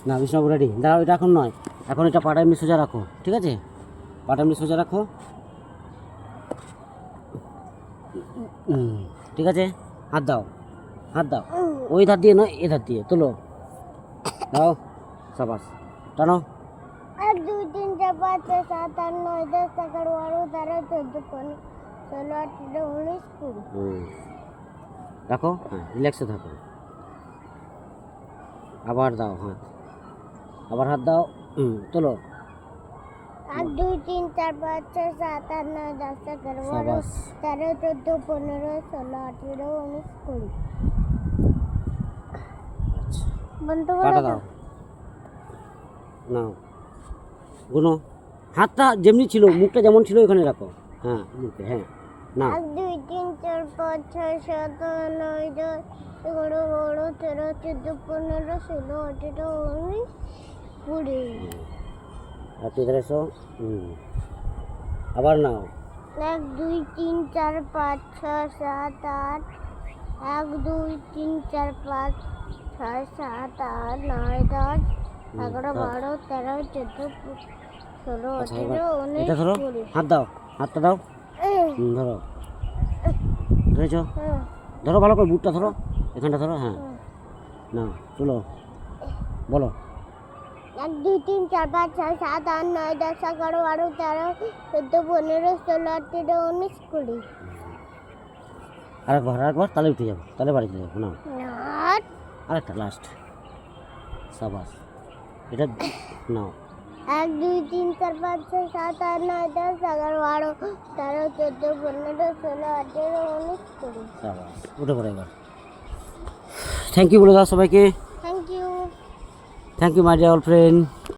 না বিষ্ণুবাবু রেডি। দাঁড়াও, এটা এখন নয়, এখন এটা পাটা এমনি সোজা রাখো, ঠিক আছে? পাটা এমনি সোজা রাখো, ঠিক আছে? হাত দাও, হাত দাও, ওই ধার দিয়ে নয়, এ ধার দিয়ে তোলো, দাও, সাবাস, টানো। 1 2 3 4 5 6 7 8 9 10 11 12 13 14 15 16 18 19 20 রাখো, হ্যাঁ, রিল্যাক্সে থাকো। আবার দাও হাত, আবার হাত দাও, তোলো। 1 2 3 4 5 6 7 8 9 10 11 12 সাবাস। 13 14 15 16 18 19 20 আচ্ছা, বন্ধ পাটা করে দাও, দাও। নাও, গুনো। হাতটা যেমনি ছিল, মুখটা যেমন ছিল ওখানে রাখো, হ্যাঁ মুখে, হ্যাঁ, না 1 2 3 4 5 6 7 8 9 10 11 12 13 14 15 16 18 19 20 আর তুই ধরে এসো, আবার নাও, 1 2 3 4 5 6 7 8 1 2 3 4 5 6 7 8 9 10 11 12 13 14 16 আচ্ছা, 18 এবার 19 এটা ধরো, 20 হাত দাও, হাতটা দাও, ধরো, ধরেছো? হুম, ধরো ভালো করে, বুটটা ধরো, এখানটা ধরো, হ্যাঁ, হুম। না চলো, বলো। 1 2 3 4 5 6 7 8 9 10 11 12 13 14 15 16 18 19 20 আরেকবার, তাহলে উঠে যাবো, তাহলে বাড়ি চলে যাবো, না আট আরেকটা লাস্ট, সাবাস, এটা নাও, 1 2 3 4 5 6 7 8 9 10 11 12 13 14 15 16 18 19 20 সাবাস, উঠে পড়ো এবার। থ্যাংক ইউ বলে দাও সবাইকে, thank you thank you my dear all friend.